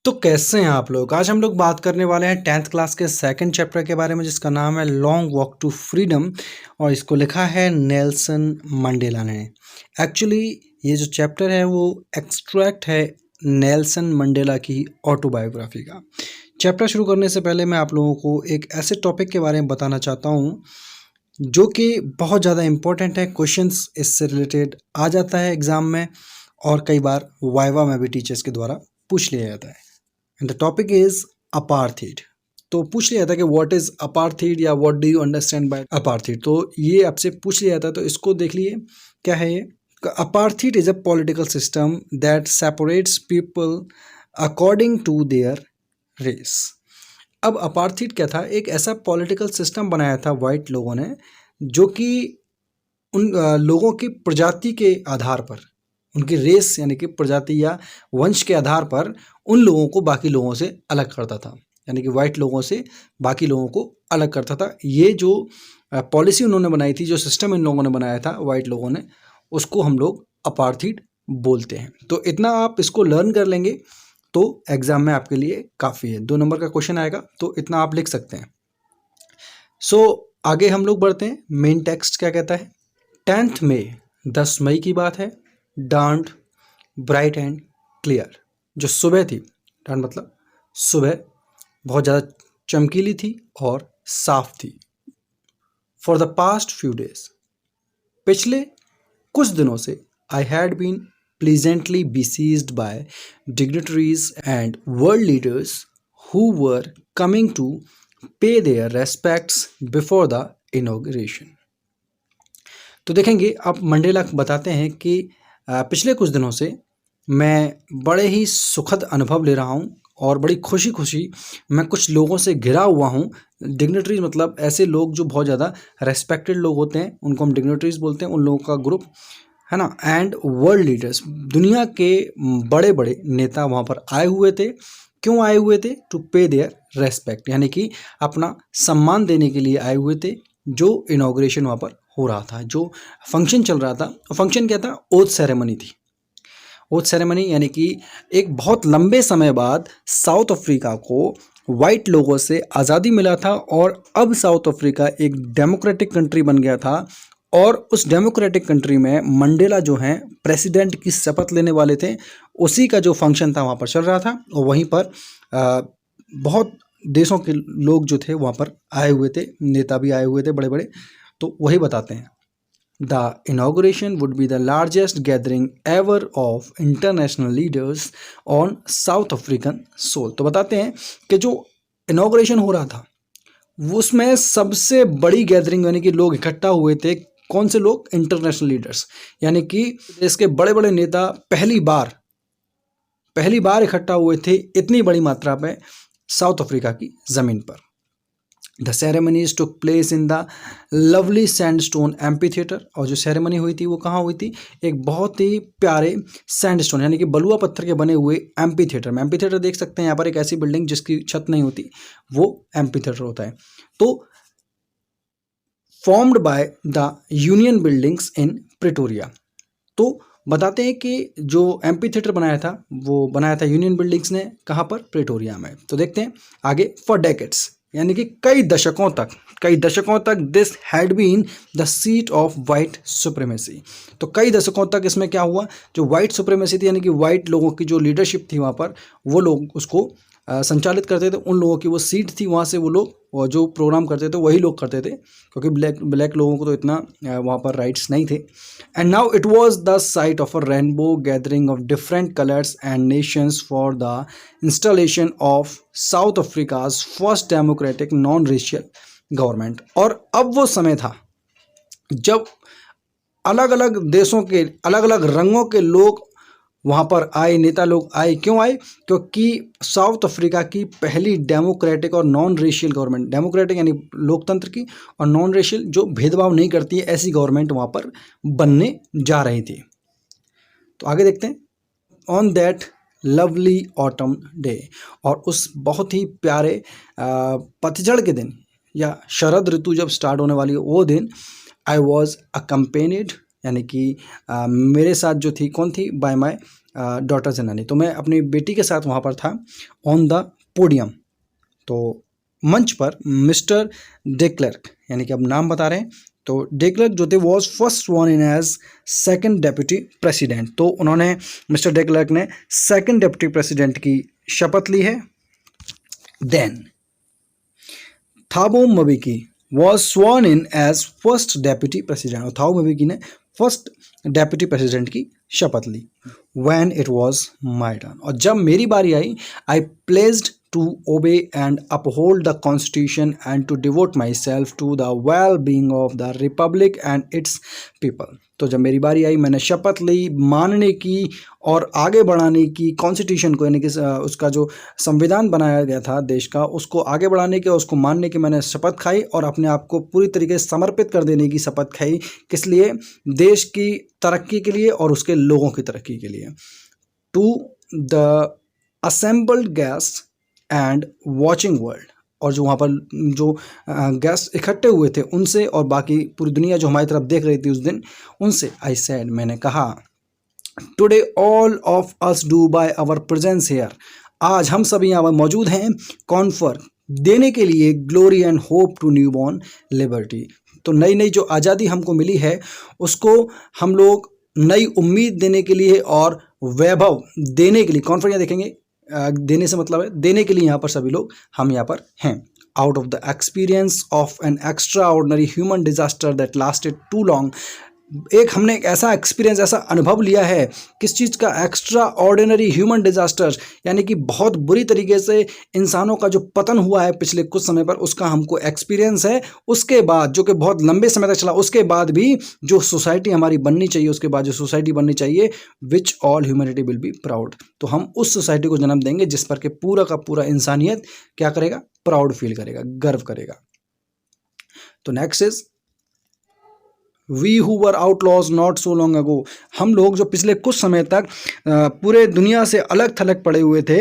तो कैसे हैं आप लोग? आज हम लोग बात करने वाले हैं 10th क्लास के सेकंड चैप्टर के बारे में, जिसका नाम है लॉन्ग वॉक टू फ्रीडम, और इसको लिखा है नेल्सन मंडेला ने। एक्चुअली ये जो चैप्टर है वो एक्सट्रैक्ट है नेल्सन मंडेला की ऑटोबायोग्राफी का। चैप्टर शुरू करने से पहले मैं आप लोगों को एक ऐसे टॉपिक के बारे में बताना चाहता हूँ जो कि बहुत ज़्यादा इम्पोर्टेंट है। क्वेश्चंस इससे रिलेटेड आ जाता है एग्ज़ाम में, और कई बार वाइवा में भी टीचर्स के द्वारा पूछ लिया जाता है। And the topic is apartheid. तो पूछ लिया था कि व्हाट इज अपार्थीड या what do you understand by apartheid. तो ये आपसे पूछ लिया था, तो इसको देख लिए क्या है ये। Apartheid is a political system that separates people according to their race. अब अपार्थीड क्या था? एक ऐसा पॉलिटिकल सिस्टम बनाया था वाइट लोगों ने, जो कि उन लोगों की प्रजाति के आधार पर, उनकी रेस यानी कि प्रजाति या वंश के आधार पर उन लोगों को बाकी लोगों से अलग करता था, यानी कि वाइट लोगों से बाकी लोगों को अलग करता था। ये जो पॉलिसी उन्होंने बनाई थी, जो सिस्टम इन लोगों ने बनाया था वाइट लोगों ने, उसको हम लोग अपार्थीड बोलते हैं। तो इतना आप इसको लर्न कर लेंगे तो एग्जाम में आपके लिए काफ़ी है। 2 नंबर का क्वेश्चन आएगा तो इतना आप लिख सकते हैं। सो आगे हम लोग बढ़ते हैं। मेन टेक्स्ट क्या कहता है? 10th मई, 10 मई की बात है। डांट ब्राइट एंड क्लियर, जो सुबह थी, डांट मतलब सुबह, बहुत ज़्यादा चमकीली थी और साफ थी। For the past few days, पिछले कुछ दिनों से, I had been pleasantly besieged by dignitaries and world leaders who were coming to pay their respects before the inauguration। तो देखेंगे अब मंडेला बताते हैं कि पिछले कुछ दिनों से मैं बड़े ही सुखद अनुभव ले रहा हूँ और बड़ी खुशी खुशी मैं कुछ लोगों से घिरा हुआ हूँ। डिग्नेटरीज मतलब ऐसे लोग जो बहुत ज़्यादा रेस्पेक्टेड लोग होते हैं, उनको हम डिग्नेटरीज बोलते हैं, उन लोगों का ग्रुप है ना। एंड वर्ल्ड लीडर्स, दुनिया के बड़े बड़े नेता वहाँ पर आए हुए थे। क्यों आए हुए थे? टू पे देयर रेस्पेक्ट, यानी कि अपना सम्मान देने के लिए आए हुए थे। जो इनॉग्रेशन वहाँ पर हो रहा था, जो फंक्शन चल रहा था, फंक्शन क्या था? ओथ सेरेमनी थी। ओथ सेरेमनी यानी कि एक बहुत लंबे समय बाद साउथ अफ्रीका को वाइट लोगों से आज़ादी मिला था, और अब साउथ अफ्रीका एक डेमोक्रेटिक कंट्री बन गया था। और उस डेमोक्रेटिक कंट्री में मंडेला जो हैं प्रेसिडेंट की शपथ लेने वाले थे। उसी का जो फंक्शन था वहाँ पर चल रहा था, और वहीं पर बहुत देशों के लोग जो थे वहाँ पर आए हुए थे, नेता भी आए हुए थे बड़े बड़े। तो वही बताते हैं। The inauguration would be the largest gathering ever of international leaders on South African soil। तो बताते हैं कि जो इनॉग्रेशन हो रहा था उसमें सबसे बड़ी गैदरिंग यानी कि लोग इकट्ठा हुए थे। कौन से लोग? इंटरनेशनल लीडर्स, यानी कि देश के बड़े बड़े नेता पहली बार इकट्ठा हुए थे इतनी बड़ी मात्रा में साउथ अफ्रीका की ज़मीन पर। The ceremonies took place in the lovely sandstone amphitheater। और जो सेरेमनी हुई थी वो कहाँ हुई थी? एक बहुत ही प्यारे सैंडस्टोन यानी कि बलुआ पत्थर के बने हुए एम्पीथिएटर में। एम्पीथिएटर देख सकते हैं यहाँ पर, एक ऐसी बिल्डिंग जिसकी छत नहीं होती, वो एम्पीथिएटर होता है। तो formed by the union buildings in Pretoria. तो बताते हैं कि जो एम्पीथिएटर बनाया था वो बनाया था यूनियन बिल्डिंग्स ने। कहाँ पर? प्रिटोरिया में। तो देखते हैं आगे। फॉर डेकेड्स, यानी कि कई दशकों तक this had been the seat of white supremacy. तो कई दशकों तक इसमें क्या हुआ? जो वाइट सुप्रीमेसी थी, यानी कि वाइट लोगों की जो लीडरशिप थी वहाँ पर, वो लोग उसको संचालित करते थे। उन लोगों की वो सीट थी, वहाँ से वो लोग और जो प्रोग्राम करते थे वही लोग करते थे, क्योंकि ब्लैक लोगों को तो इतना वहाँ पर राइट्स नहीं थे। And now it was the site of a rainbow gathering of different colours and Nations for the installation of south Africa's first democratic non racial government. और अब वो समय था जब अलग अलग देशों के अलग अलग रंगों के लोग वहाँ पर आए, नेता लोग आए। क्यों आए? क्योंकि साउथ अफ्रीका की पहली डेमोक्रेटिक और नॉन रेशियल गवर्नमेंट, डेमोक्रेटिक यानी लोकतंत्र की, और नॉन रेशियल जो भेदभाव नहीं करती है, ऐसी गवर्नमेंट वहाँ पर बनने जा रही थी। तो आगे देखते हैं। On that lovely autumn day, और उस बहुत ही प्यारे पतझड़ के दिन या शरद ऋतु जब स्टार्ट होने वाली है वो दिन, आई वॉज अकम्पेनिड, यानी कि मेरे साथ जो थी, कौन थी? बाय माई डॉटर जनानी। तो मैं अपनी बेटी के साथ वहाँ पर था ऑन द पोडियम। तो मंच पर मिस्टर डेक्लर्क, यानी कि अब नाम बता रहे हैं, तो डेक्लर्क जो थे was first sworn in as second deputy president. तो उन्होंने, मिस्टर डेक्लर्क ने सेकंड डेप्यूटी प्रेसिडेंट की शपथ ली है। Then Thabo Mbeki was sworn in as first deputy president, और थाबो म्बेकी ने फर्स्ट डेप्यूटी प्रेसिडेंट की शपथ ली। When it was my turn, और जब मेरी बारी आई, I pledged to obey and uphold the constitution and to devote myself to the well-being of the republic and its people। तो जब मेरी बारी आई, मैंने शपथ ली मानने की और आगे बढ़ाने की कॉन्स्टिट्यूशन को, यानी कि उसका जो संविधान बनाया गया था देश का, उसको आगे बढ़ाने की और उसको मानने की मैंने शपथ खाई, और अपने आप को पूरी तरीके से समर्पित कर देने की शपथ खाई। किस लिए? देश की तरक्की के लिए और उसके लोगों की तरक्की के लिए। To the assembled guest and watching world, और जो वहाँ पर जो गेस्ट इकट्ठे हुए थे उनसे, और बाकी पूरी दुनिया जो हमारी तरफ देख रही थी उस दिन, उनसे आई सेड, मैंने कहा, today all of us do by our presence here, आज हम सभी यहाँ पर मौजूद हैं, कॉन्फर देने के लिए glory and hope to newborn liberty. तो नई नई जो आज़ादी हमको मिली है उसको हम लोग नई उम्मीद देने के लिए और वैभव देने के लिए, कॉन्फर यहाँ देखेंगे, देने से मतलब है देने के लिए, यहाँ पर सभी लोग हम यहाँ पर हैं। Out of the experience of an extraordinary human disaster that lasted too long, एक हमने एक ऐसा एक्सपीरियंस, ऐसा अनुभव लिया है, किस चीज़ का? एक्स्ट्रा ऑर्डिनरी ह्यूमन डिजास्टर, यानी कि बहुत बुरी तरीके से इंसानों का जो पतन हुआ है पिछले कुछ समय पर, उसका हमको एक्सपीरियंस है। उसके बाद जो कि बहुत लंबे समय तक चला, उसके बाद भी जो सोसाइटी हमारी बननी चाहिए, उसके बाद जो सोसाइटी बननी चाहिए, which all humanity will be proud, तो हम उस सोसाइटी को जन्म देंगे जिस पर के पूरा का पूरा इंसानियत क्या करेगा? प्राउड फील करेगा, गर्व करेगा। तो next is we who were outlaws not so long ago, हम लोग जो पिछले कुछ समय तक पूरे दुनिया से अलग थलग पड़े हुए थे,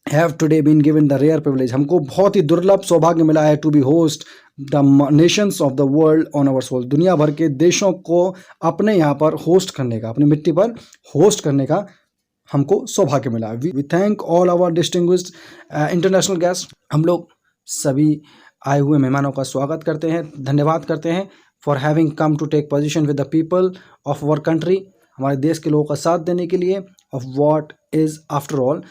have today been given the rare privilege, हमको बहुत ही दुर्लभ सौभाग्य मिला है, to be host the nations of the world on our soil, दुनिया भर के देशों को अपने यहाँ पर होस्ट करने का, अपनी मिट्टी पर होस्ट करने का हमको सौभाग्य मिला। We thank all our distinguished international guest, हम लोग सभी आए हुए मेहमानों का स्वागत करते हैं, धन्यवाद करते हैं, for having come to take position with the people of our country, हमारे देश के लोगों का साथ देने के लिए। Of what is after all,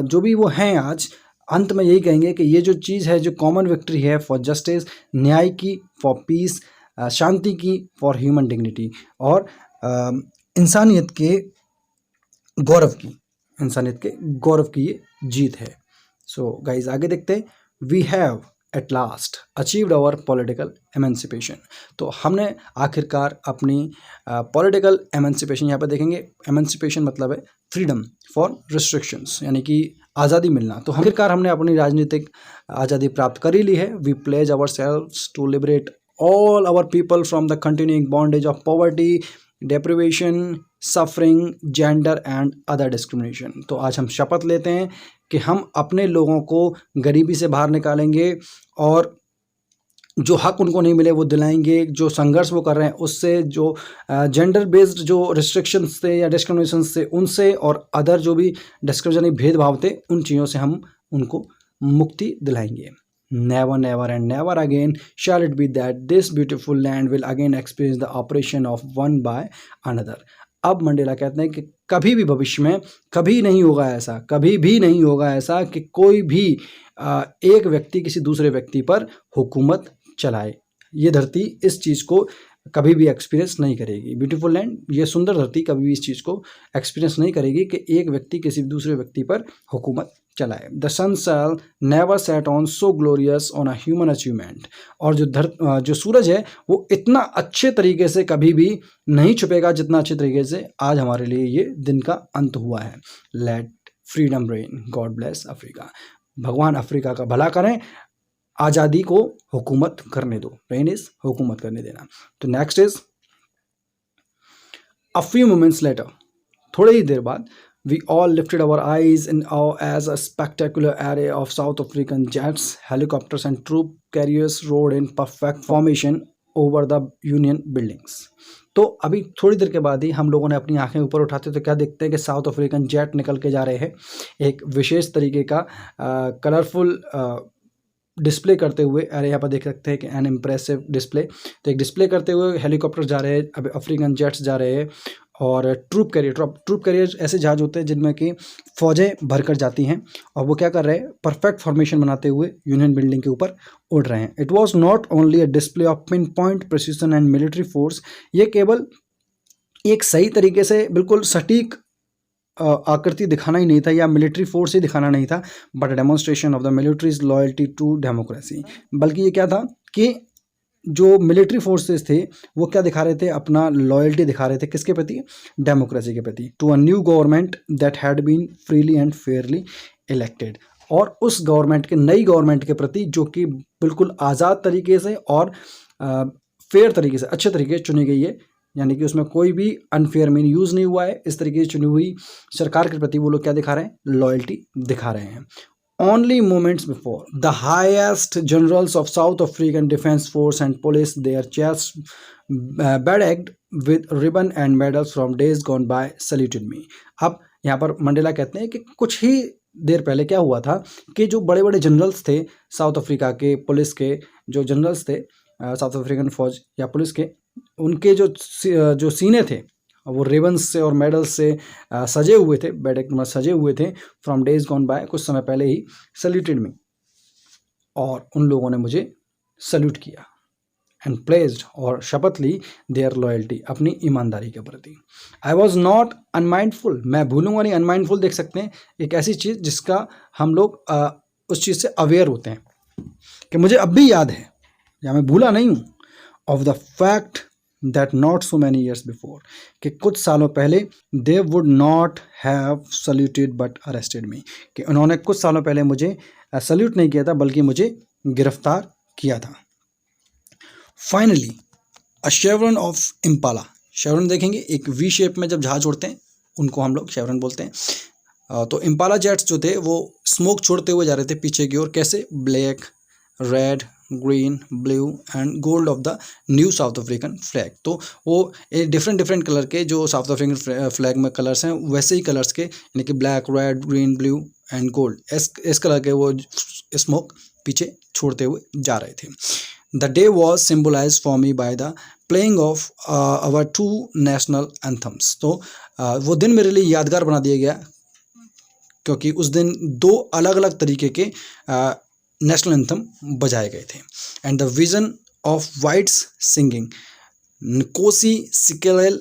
जो भी वो हैं आज, अंत में यही कहेंगे कि ये जो चीज़ है, जो कॉमन विक्ट्री है फॉर जस्टिस, न्याय की, फॉर पीस, शांति की, फॉर ह्यूमन डिग्निटी, और इंसानियत के गौरव की, इंसानियत के गौरव की ये जीत है। सो गाइज आगे देखते हैं। We have at last achieved our political emancipation, तो हमने आखिरकार अपनी पॉलिटिकल एमेंसिपेशन, यहाँ पर देखेंगे एमेंसिपेशन मतलब है फ्रीडम फॉर रिस्ट्रिक्शंस, यानी कि आज़ादी मिलना। तो आखिरकार हमने अपनी राजनीतिक आज़ादी प्राप्त कर ही ली है। We pledge ourselves to liberate all our people from the continuing bondage of poverty, deprivation, suffering, gender and other discrimination. तो आज हम शपथ लेते हैं कि हम अपने लोगों को गरीबी से बाहर निकालेंगे और जो हक उनको नहीं मिले वो दिलाएंगे, जो संघर्ष वो कर रहे हैं उससे, जो जेंडर बेस्ड जो रिस्ट्रिक्शंस थे या डिस्क्रिमिनेशन से उनसे, और अदर जो भी डिस्क्रिमिनेशन भेदभाव थे उन चीज़ों से हम उनको मुक्ति दिलाएंगे। Never, never and never again shall it be that this beautiful land will again experience the oppression of one by another। अब मंडेला कहते हैं कि कभी भी भविष्य में कभी नहीं होगा ऐसा, कभी भी नहीं होगा ऐसा कि कोई भी एक व्यक्ति किसी दूसरे व्यक्ति पर हुकूमत चलाए। ये धरती इस चीज़ को कभी भी एक्सपीरियंस नहीं करेगी। ब्यूटीफुल लैंड, ये सुंदर धरती कभी भी इस चीज़ को एक्सपीरियंस नहीं करेगी कि एक व्यक्ति किसी दूसरे व्यक्ति पर हुकूमत चलाए। The sun shall never set on so glorious a human ह्यूमन अचीवमेंट, और जो सूरज है वो इतना अच्छे तरीके से कभी भी नहीं छुपेगा जितना अच्छे तरीके से आज हमारे लिए ये दिन का अंत हुआ है। Let freedom reign, God bless Africa, भगवान अफ्रीका का भला करें, आज़ादी को हुकूमत करने दो, रेन इज हुकूमत करने देना। तो next is a few moments later, थोड़े ही देर बाद, we all lifted our eyes in awe as a spectacular array of South African jets, helicopters and troop carriers rode in perfect formation over the union buildings. तो अभी थोड़ी देर के बाद ही हम लोगों ने अपनी आंखें ऊपर उठाते तो क्या देखते हैं कि साउथ अफ्रीकन जेट निकल के जा रहे हैं एक विशेष तरीके का कलरफुल डिस्प्ले करते हुए। अरे यहाँ पर देख सकते हैं कि एन इम्प्रेसिव डिस्प्ले, तो एक डिस्प्ले करते हुए हेलीकॉप्टर जा रहे हैं, अब अफ्रीकन जेट्स जा रहे हैं। और ट्रूप कैरियर ऐसे जहाज होते हैं जिनमें कि फौजें भरकर जाती हैं और वो क्या कर रहे हैं, परफेक्ट फॉर्मेशन बनाते हुए यूनियन बिल्डिंग के ऊपर उड़ रहे हैं। It was not only a display of pin point precision and military force, ये केवल एक सही तरीके से बिल्कुल सटीक आकृति दिखाना ही नहीं था या मिलिट्री फोर्स ही दिखाना नहीं था, but demonstration of the military's loyalty to democracy. बल्कि ये क्या था कि जो मिलिट्री फोर्सेस थे वो क्या दिखा रहे थे, अपना लॉयल्टी दिखा रहे थे किसके प्रति, डेमोक्रेसी के प्रति, to a new government that had been freely and fairly elected. और उस गवर्नमेंट के, नई गवर्नमेंट के प्रति जो कि बिल्कुल आज़ाद तरीके से और फेयर तरीके से, अच्छे तरीके से चुनी गई है, यानी कि उसमें कोई भी अनफेयर मीन यूज़ नहीं हुआ है। इस तरीके से चुनी हुई सरकार के प्रति वो लोग क्या दिखा रहे हैं, लॉयल्टी दिखा रहे हैं। Only moments before, the highest generals of South African Defence Force and police their chests bedecked with ribbon and medals from days gone by saluted me। अब यहाँ पर मंडेला कहते हैं कि कुछ ही देर पहले क्या हुआ था कि जो बड़े बड़े जनरल्स थे साउथ अफ्रीका के, पुलिस के जो जनरल्स थे साउथ अफ्रीकन फौज या पुलिस के, उनके जो सीने थे वो रिबन्स से और मेडल्स से सजे हुए थे, बेडेक में सजे हुए थे, फ्रॉम डेज गॉन बाय, कुछ समय पहले ही सल्यूटेड मी, और उन लोगों ने मुझे सल्यूट किया, एंड प्लेस्ड और शपथ ली देयर लॉयल्टी, अपनी ईमानदारी के प्रति। आई वॉज नॉट अनमाइंडफुल, मैं भूलूंगा नहीं, अनमाइंडफुल देख सकते हैं, एक ऐसी चीज़ जिसका हम लोग उस चीज़ से अवेयर होते हैं कि मुझे अब भी याद है या मैं भूला नहीं हूँ, of the fact that not so many years before, कि कुछ सालों पहले they would not have saluted but arrested me, कि उन्होंने कुछ सालों पहले मुझे सल्यूट नहीं किया था बल्कि मुझे गिरफ्तार किया था। फाइनली अ शेवरन ऑफ इम्पाला, शेवरन देखेंगे एक वी शेप में जब जहाज उड़ते हैं उनको हम लोग शेवरन बोलते हैं। तो इम्पाला जेट्स जो थे वो स्मोक छोड़ते हुए जा रहे थे पीछे की ओर, कैसे, black, red, green, blue and gold of the new South African flag. तो वो डिफरेंट कलर के जो साउथ अफ्रीकन फ्लैग में कलर्स हैं वैसे ही कलर्स के, यानी कि black, red, green, blue and gold, इस कलर के वो स्मोक पीछे छोड़ते हुए जा रहे थे। The day was symbolize for me by the playing of our two national anthems. तो वो दिन मेरे लिए यादगार बना दिया गया क्योंकि उस दिन दो अलग अलग तरीके के नेशनल एंथम बजाए गए थे। And the vision of whites singing Nkosi Sikelel'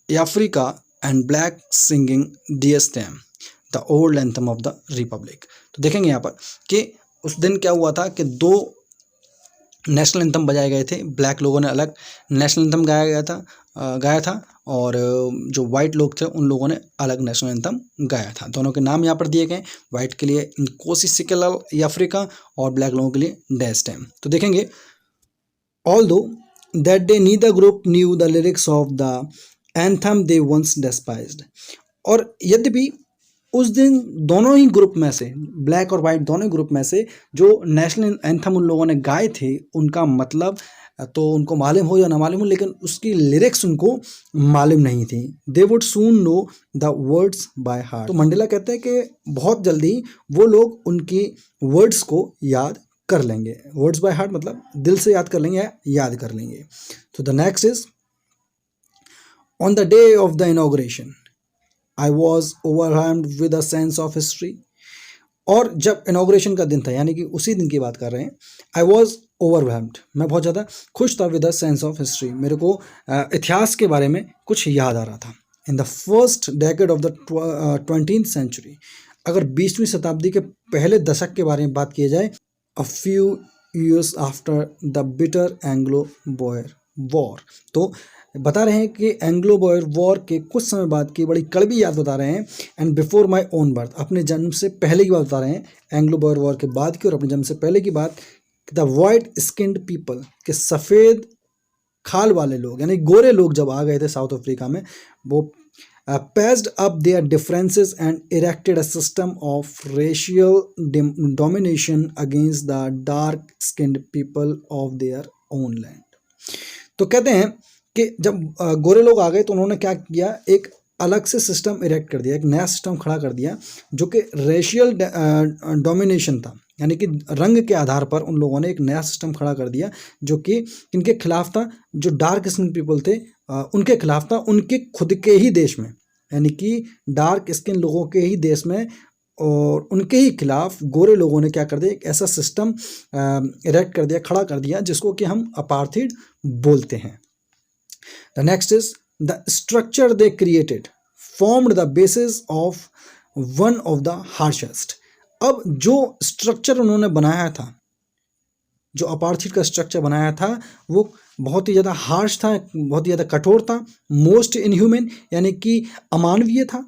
iAfrika and black singing Die Stem the old anthem of the republic. तो देखेंगे यहाँ पर कि उस दिन क्या हुआ था कि दो नेशनल एंथम बजाए गए थे, ब्लैक लोगों ने अलग नेशनल एंथम गाया था और जो वाइट लोग थे उन लोगों ने अलग नेशनल एंथम गाया था। दोनों के नाम यहाँ पर दिए गए, वाइट के लिए नकोसी सिकेलेल अफ्रीका और ब्लैक लोगों के लिए डीएसटेम। तो देखेंगे although that day neither group knew the lyrics of the anthem they once despised, और यद्यपि उस दिन दोनों ही ग्रुप में से, ब्लैक और वाइट दोनों ही ग्रुप में से, जो नेशनल एंथम उन लोगों ने गाए थे उनका मतलब तो उनको मालूम हो या ना मालूम हो, लेकिन उसकी लिरिक्स उनको मालूम नहीं थी। They would soon know the words by heart. तो मंडेला कहते हैं कि बहुत जल्दी वो लोग उनकी वर्ड्स को याद कर लेंगे। वर्ड्स बाय हार्ट मतलब दिल से याद कर लेंगे या याद कर लेंगे। तो the next is on the day of the inauguration I was overwhelmed with a sense of history. और जब इनॉग्रेशन का दिन था, यानी कि उसी दिन की बात कर रहे हैं, आई वॉज ओवरवेल्म्ड, मैं बहुत ज़्यादा खुश था, with a sense of history, मेरे को इतिहास के बारे में कुछ याद आ रहा था। In the first decade of the 20th century, अगर 20वीं शताब्दी के पहले दशक के बारे में बात की जाए, a few years after the bitter Anglo Boer war, तो बता रहे हैं कि एंग्लो बॉयर वॉर के कुछ समय बाद की बड़ी कड़वी याद बता रहे हैं। And before my own birth, अपने जन्म से पहले की बात बता रहे हैं, एंग्लो बॉयर वॉर के बाद की और अपने जन्म से पहले की बात। द वाइट स्किन्ड पीपल, के सफ़ेद खाल वाले लोग यानी गोरे लोग जब आ गए थे साउथ अफ्रीका में, वो passed up there differences and erected a system of racial domination against the dark skinned people of their own land. तो कहते हैं कि जब गोरे लोग आ गए तो उन्होंने क्या किया, एक अलग से सिस्टम इरेक्ट कर दिया, एक नया सिस्टम खड़ा कर दिया जो कि रेशियल डोमिनेशन था, यानी कि रंग के आधार पर उन लोगों ने एक नया सिस्टम खड़ा कर दिया जो कि इनके खिलाफ था, जो डार्क स्किन पीपल थे उनके खिलाफ था, उनके खुद के ही देश में, यानी कि डार्क स्किन लोगों के ही देश में, और उनके ही खिलाफ गोरे लोगों ने क्या कर दिया, एक ऐसा सिस्टम इरेक्ट कर दिया, खड़ा कर दिया, जिसको कि हम अपार्थाइड बोलते हैं। The next is the structure they created formed the basis of one of the harshest. अब जो स्ट्रक्चर उन्होंने बनाया था, जो अपार्थाइड का स्ट्रक्चर बनाया था, वो बहुत ही ज़्यादा हार्श था, बहुत ही ज़्यादा कठोर था, मोस्ट इनह्यूमन यानी कि अमानवीय था।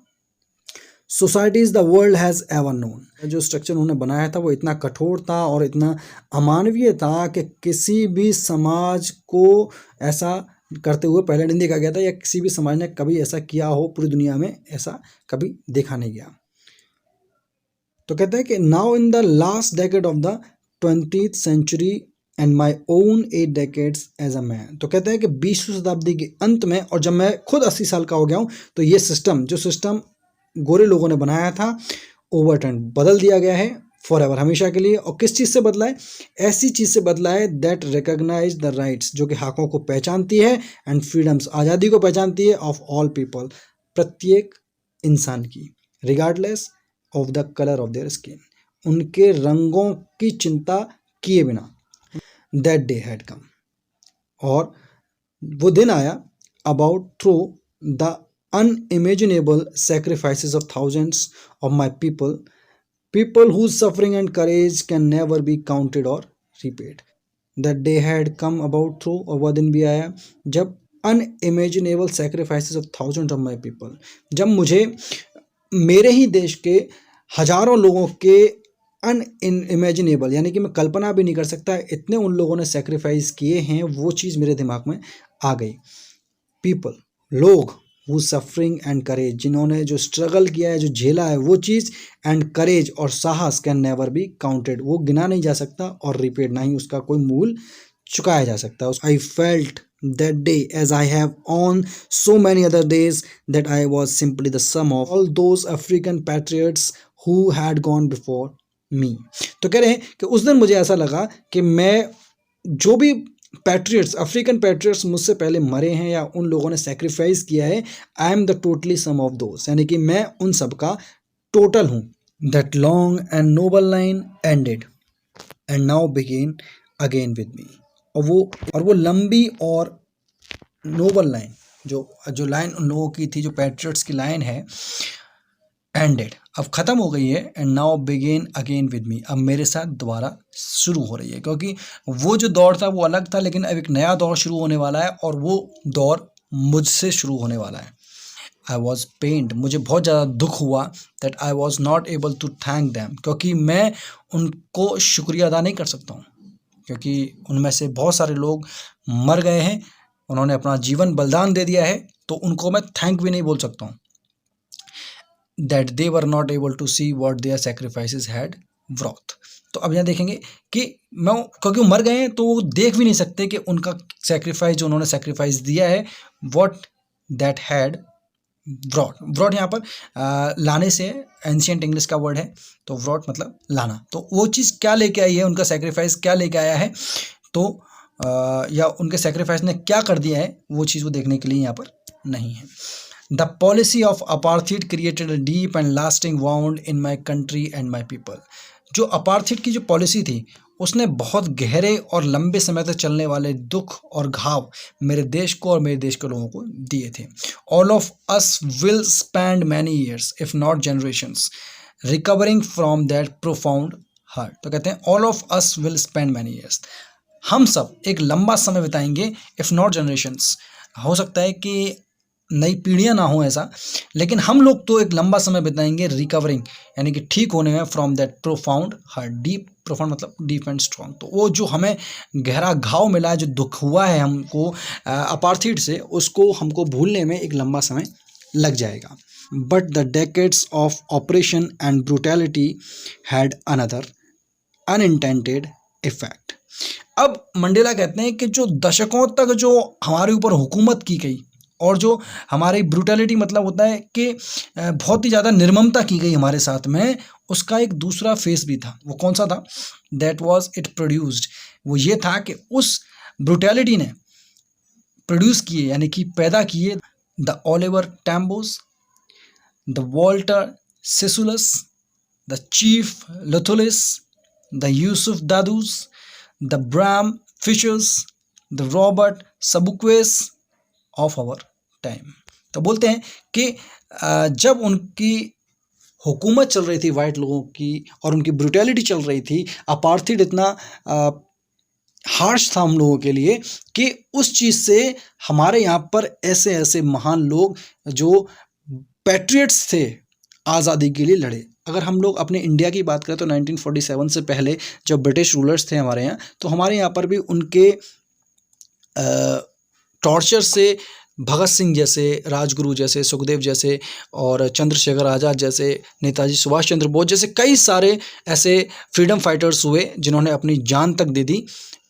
Societies the world has ever known. जो स्ट्रक्चर उन्होंने बनाया था वो इतना कठोर था और इतना अमानवीय था कि किसी भी समाज को ऐसा करते हुए पहले नहीं देखा गया था, या किसी भी समाज ने कभी ऐसा किया हो पूरी दुनिया में, ऐसा कभी देखा नहीं गया। तो कहते हैं कि now in the last decade of the 20th century and my own 8 decades as a man. तो कहते हैं कि 20वीं शताब्दी के अंत में, और जब मैं खुद 80 साल का हो गया हूँ, तो ये सिस्टम, जो सिस्टम गोरे लोगों ने बनाया था, ओवरटर्न, बदल दिया गया है फॉर एवर, हमेशा के लिए। और किस चीज़ से बदला है? ऐसी चीज़ से बदला है दैट रिकॉग्नाइज द राइट्स, जो कि हकों को पहचानती है, एंड फ्रीडम्स, आज़ादी को पहचानती है, ऑफ ऑल पीपल, प्रत्येक इंसान की, regardless of the colour of their skin, उनके रंगों की चिंता किए बिना। दैट डे हैड कम, और वो दिन आया, about through the unimaginable sacrifices of thousands of my people whose suffering and courage can never be counted or repaid. That day had come about through, और वह दिन भी आया जब unimaginable sacrifices of thousands of my people, जब मुझे मेरे ही देश के हजारों लोगों के अनइमेजिनेबल, यानी कि मैं कल्पना भी नहीं कर सकता, इतने उन लोगों ने सेक्रीफाइस किए हैं, वो चीज़ मेरे दिमाग में आ गई। पीपल, लोग, वो सफरिंग एंड करेज, जिन्होंने जो स्ट्रगल किया है, जो झेला है, वो चीज़, एंड करेज और साहस, कैन नेवर बी काउंटेड, वो गिना नहीं जा सकता, और रिपेड, ना ही उसका कोई मूल चुकाया जा सकता। I felt that day as I have on so many other days that I was simply the sum of all those African patriots who had gone before me। तो कह रहे हैं कि उस दिन मुझे ऐसा लगा कि मैं जो भी पैट्रियट्स, अफ्रीकन पैट्रियट्स मुझसे पहले मरे हैं या उन लोगों ने सेक्रीफाइस किया है, I am the totally sum of those, यानी कि मैं उन सब का टोटल हूँ। That long and noble line ended and now begin again with me. और वो लंबी और नोबल लाइन, जो लाइन उन लोगों की थी, जो पैट्रियट्स की लाइन है, एंडेड, अब ख़त्म हो गई है, and now begin again with मी, अब मेरे साथ दोबारा शुरू हो रही है, क्योंकि वो जो दौर था वो अलग था, लेकिन अब एक नया दौर शुरू होने वाला है, और वो दौर मुझसे शुरू होने वाला है। आई वॉज पेन्ड, मुझे बहुत ज़्यादा दुख हुआ, that I was not able to thank them, क्योंकि मैं उनको शुक्रिया अदा नहीं कर सकता हूँ, क्योंकि उनमें से बहुत सारे लोग मर गए हैं, उन्होंने अपना जीवन बलिदान दे दिया है, तो उनको मैं थैंक भी नहीं बोल सकता हूँ। That they were not able to see what their sacrifices had wrought. तो अब यहाँ देखेंगे कि क्योंकि वो मर गए हैं, तो वो देख भी नहीं सकते कि उनका सेक्रीफाइस, जो उन्होंने सेक्रीफाइस दिया है, वॉट दैट हैड व्रॉट यहाँ पर लाने से एंशियंट इंग्लिश का वर्ड है, तो व्रॉट मतलब लाना, तो वो चीज़ क्या लेके आई है, उनका सेक्रीफाइस क्या लेके आया है, तो या उनके सेक्रीफाइस ने क्या कर दिया है, वो चीज़ वो देखने के लिए यहाँ पर नहीं है। The policy of apartheid created a deep and lasting wound in my country and my people. जो अपार्थाइड की जो पॉलिसी थी, उसने बहुत गहरे और लंबे समय तक चलने वाले दुख और घाव मेरे देश को और मेरे देश के लोगों को दिए थे। All of us will spend many years if not generations recovering from that profound hurt. तो कहते हैं all of us will spend many years, हम सब एक लंबा समय बिताएंगे, इफ नॉट जनरेशंस, हो सकता है कि नई पीढ़ियाँ ना हो ऐसा, लेकिन हम लोग तो एक लंबा समय बिताएंगे रिकवरिंग, यानी कि ठीक होने में, from that profound hurt. Deep, profound मतलब डीप एंड स्ट्रॉन्ग, तो वो जो हमें गहरा घाव मिला है, जो दुख हुआ है हमको अपार्थाइड से, उसको हमको भूलने में एक लंबा समय लग जाएगा। But the decades of operation and brutality had another unintended effect. अब मंडेला कहते हैं कि जो दशकों तक जो हमारे ऊपर हुकूमत की गई और जो हमारी ब्रूटैलिटी मतलब होता है कि बहुत ही ज़्यादा निर्ममता की गई हमारे साथ में, उसका एक दूसरा फेस भी था। वो कौन सा था? दैट वाज इट प्रोड्यूस्ड, वो ये था कि उस ब्रूटैलिटी ने प्रोड्यूस किए यानी कि पैदा किए the Oliver Tambos, the Walter Sisulus, the chief Luthulis, the Yusuf Dadoos, the Bram Fischers, the Robert Sobukwes of our time. तो बोलते हैं कि जब उनकी हुकूमत चल रही थी वाइट लोगों की और उनकी ब्रूटैलिटी चल रही थी, अपार्थिड इतना हार्श था हम लोगों के लिए कि उस चीज़ से हमारे यहाँ पर ऐसे ऐसे महान लोग जो पैट्रियट्स थे, आज़ादी के लिए लड़े। अगर हम लोग अपने इंडिया की बात करें तो 1947 से पहले जब ब्रिटिश रूलर्स थे हमारे यहाँ, तो हमारे यहाँ पर भी उनके टॉर्चर से भगत सिंह जैसे, राजगुरु जैसे, सुखदेव जैसे और चंद्रशेखर आज़ाद जैसे, नेताजी सुभाष चंद्र बोस जैसे कई सारे ऐसे फ्रीडम फाइटर्स हुए जिन्होंने अपनी जान तक दे दी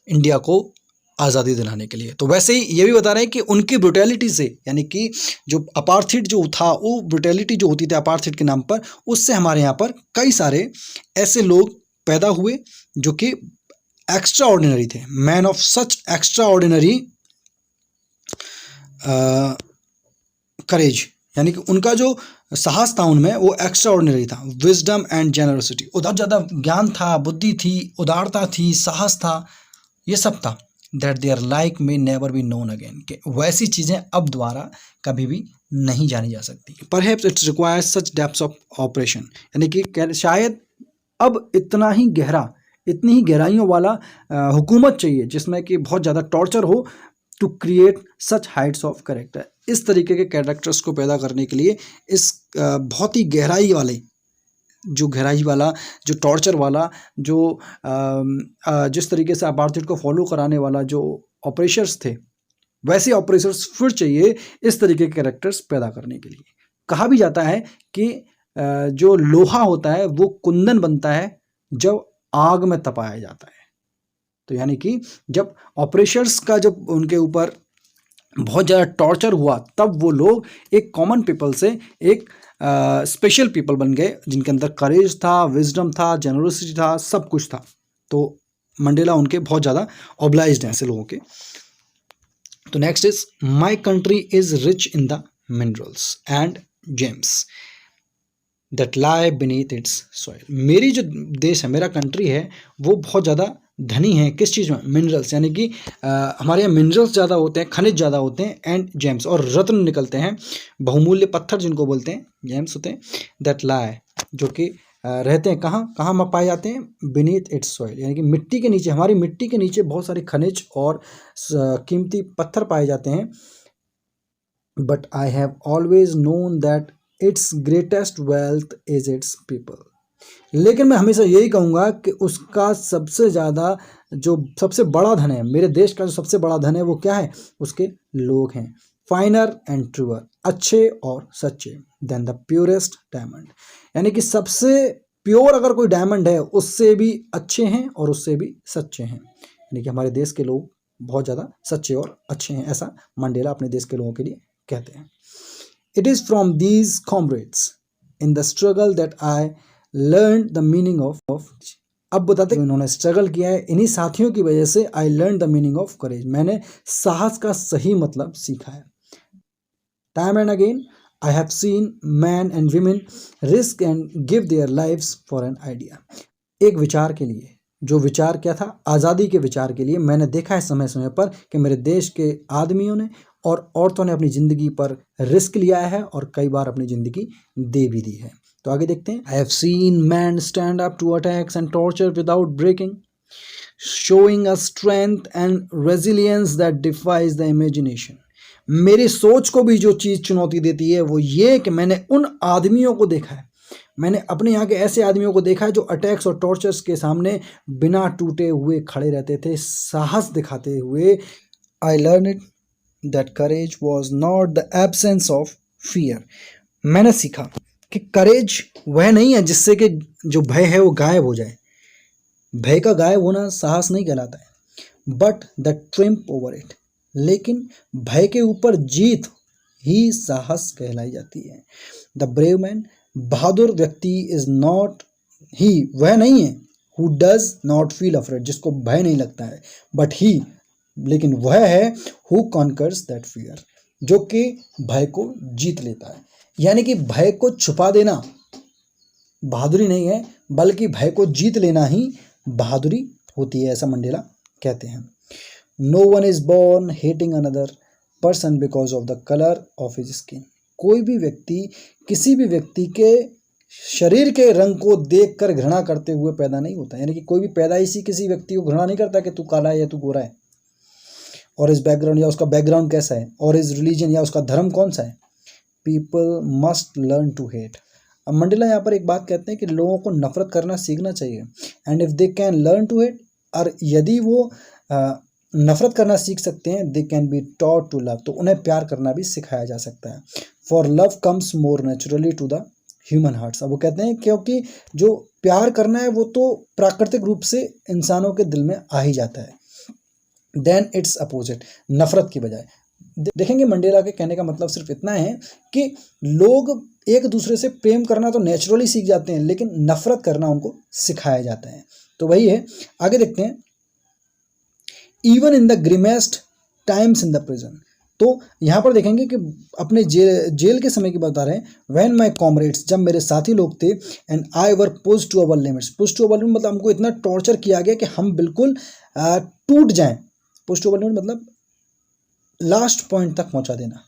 इंडिया को आज़ादी दिलाने के लिए। तो वैसे ही ये भी बता रहे हैं कि उनकी ब्रुटैलिटी से, यानी कि जो अपार्थिड जो था, वो ब्रुटैलिटी जो होती थी अपार्थिड के नाम पर, उससे हमारे यहाँ पर कई सारे ऐसे लोग पैदा हुए जो कि एक्स्ट्रा ऑर्डिनरी थे, man of such extraordinary courage, यानी कि उनका जो साहस था उनमें वो एक्स्ट्रा ऑर्डिनरी था। विजडम एंड जेनरोसिटी, उधर ज़्यादा ज्ञान था, बुद्धि थी, उदारता थी, साहस था, ये सब था। That their like may never be known again, कि वैसी चीज़ें अब दोबारा कभी भी नहीं जानी जा सकती। Perhaps it's requires such depths of operation, यानी कि शायद अब इतना ही गहरा, इतनी ही गहराइयों वाला हुकूमत चाहिए जिसमें कि बहुत ज़्यादा टॉर्चर हो to create such heights of character. इस तरीके के कैरेक्टर्स को पैदा करने के लिए इस बहुत ही गहराई वाले, जो गहराई वाला, जो टॉर्चर वाला, जो जिस तरीके से अपार्थिड को फॉलो कराने वाला जो ऑपरेशंस थे, वैसे ऑपरेशंस फिर चाहिए इस तरीके के कैरेक्टर्स पैदा करने के लिए। कहा भी जाता है कि जो लोहा होता है वो कुंदन बनता है जब आग में तपाया जाता है। तो यानी कि जब ऑपरेशंस का जब उनके ऊपर बहुत ज़्यादा टॉर्चर हुआ, तब वो लोग एक कॉमन पीपल से एक स्पेशल पीपल बन गए जिनके अंदर करेज था, विजडम था, जेनरोसिटी था, सब कुछ था। तो मंडेला उनके बहुत ज़्यादा ऑब्लाइज्ड हैं ऐसे लोगों के। तो next is my country is rich in the minerals and James that lie beneath it's soil. मेरी जो देश है, मेरा कंट्री है, वो बहुत ज़्यादा धनी है किस चीज़ में? मिनरल्स, यानी कि हमारे यहाँ मिनरल्स ज़्यादा होते हैं, खनिज ज़्यादा होते हैं, एंड जेम्स, और रत्न निकलते हैं, बहुमूल्य पत्थर जिनको बोलते हैं, जेम्स होते हैं। दैट लाई, जो कि रहते हैं कहाँ कहाँ पाए जाते हैं? बीनीथ इट्स सॉइल, यानी कि मिट्टी के नीचे, हमारी मिट्टी के नीचे बहुत सारे खनिज और कीमती पत्थर पाए जाते हैं। But I have always known that it's greatest wealth is it's people. लेकिन मैं हमेशा यही कहूँगा कि उसका सबसे ज़्यादा, जो सबसे बड़ा धन है, मेरे देश का जो सबसे बड़ा धन है वो क्या है? उसके लोग हैं। फाइनर एंड ट्रूअर, अच्छे और सच्चे, देन द प्योरेस्ट डायमंड, यानी कि सबसे प्योर अगर कोई डायमंड है उससे भी अच्छे हैं और उससे भी सच्चे हैं, यानी कि हमारे देश के लोग बहुत ज़्यादा सच्चे और अच्छे हैं, ऐसा मंडेला अपने देश के लोगों के लिए कहते हैं। It is from these comrades in the struggle that I learn the meaning of. अब बताते हैं उन्होंने स्ट्रगल किया है, इन्हीं साथियों की वजह से I learn the meaning of courage, मैंने साहस का सही मतलब सीखा है। Time and again I have seen man and women risk and give their lives for an idea. एक विचार के लिए, जो विचार क्या था? आज़ादी के विचार के लिए मैंने देखा है समय समय पर कि मेरे देश के आदमियों ने और औरतों ने अपनी ज़िंदगी पर रिस्क लिया है और कई बार अपनी ज़िंदगी दे भी दी है। तो आगे देखते हैं। I have seen man stand up to attacks and torture without breaking, showing a strength and resilience that defies the imagination. मेरी सोच को भी जो चीज़ चुनौती देती है वो ये कि मैंने उन आदमियों को देखा है, मैंने अपने यहाँ के ऐसे आदमियों को देखा है जो अटैक्स और टॉर्चर्स के सामने बिना टूटे हुए खड़े रहते थे, साहस दिखाते हुए। I learn it that courage was not the absence of fear. मैंने सीखा कि करेज वह नहीं है जिससे कि जो भय है वो गायब हो जाए। भय का गायब होना साहस नहीं कहलाता है, but the triumph over it, लेकिन भय के ऊपर जीत ही साहस कहलाई जाती है। द ब्रेव मैन, बहादुर व्यक्ति, इज नॉट ही, वह नहीं है, who does not feel afraid, जिसको भय नहीं लगता है, बट ही, लेकिन वह है, हु कॉन्कर्स दैट फियर, जो कि भय को जीत लेता है। यानी कि भय को छुपा देना बहादुरी नहीं है, बल्कि भय को जीत लेना ही बहादुरी होती है, ऐसा मंडेला कहते हैं। No one is born hating another person because of the colour of his skin, कोई भी व्यक्ति किसी भी व्यक्ति के शरीर के रंग को देखकर घृणा करते हुए पैदा नहीं होता। यानी कि कोई भी पैदाइशी किसी व्यक्ति को घृणा नहीं करता कि तू काला है या तू गोरा है, और इस बैकग्राउंड या उसका बैकग्राउंड कैसा है, और इस रिलीजन या उसका धर्म कौन सा है। People must learn to hate. अब मंडेला यहाँ पर एक बात कहते हैं कि लोगों को नफरत करना सीखना चाहिए, and if they can learn to hate, और यदि वो नफरत करना सीख सकते हैं, they can be taught to love, तो उन्हें प्यार करना भी सिखाया जा सकता है। For love comes more naturally to the human hearts. अब वो कहते हैं क्योंकि जो प्यार करना है वो तो प्राकृतिक रूप से इंसानों के दिल में आ ही जाता है, देन इट्स अपोजिट, नफरत की बजाय। देखेंगे मंडेला के कहने का मतलब सिर्फ इतना है कि लोग एक दूसरे से प्रेम करना तो नेचुरली सीख जाते हैं, लेकिन नफरत करना उनको सिखाया जाता है। तो वही है, आगे देखते हैं। Even in the grimmest times in the prison, तो यहाँ पर देखेंगे कि अपने जेल के समय की बता रहे हैं। व्हेन माय कॉमरेड्स, जब मेरे साथी लोग थे, and I were push to our limits, push to our limit मतलब हमको इतना टॉर्चर किया गया कि हम बिल्कुल टूट जाएं। पुश टू अवर लिमिट मतलब लास्ट पॉइंट तक पहुंचा देना,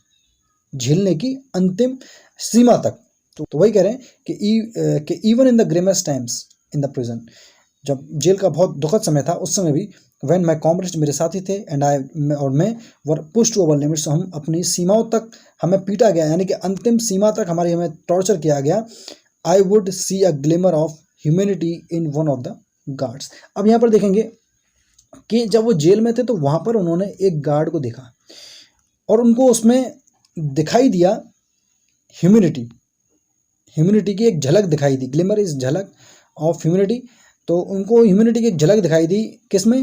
झेलने की अंतिम सीमा तक। तो वही कह रहे हैं कि even in the grimmest times in the prison, जब जेल का बहुत दुखद समय था उस समय भी, व्हेन माय कॉमरेड्स, मेरे साथी थे, एंड मैं वर पुश टू अवर लिमिट्स, हम अपनी सीमाओं तक हमें पीटा गया, यानी कि अंतिम सीमा तक हमें टॉर्चर किया गया। I would see a glimmer of humanity in one of the guards. अब यहाँ पर देखेंगे कि जब वो जेल में थे तो वहाँ पर उन्होंने एक गार्ड को देखा और उनको उसमें दिखाई दिया ह्यूमैनिटी की एक झलक दिखाई दी। ग्लिमर इज झलक ऑफ ह्यूमैनिटी, तो उनको ह्यूमैनिटी की एक झलक दिखाई दी, किसमें,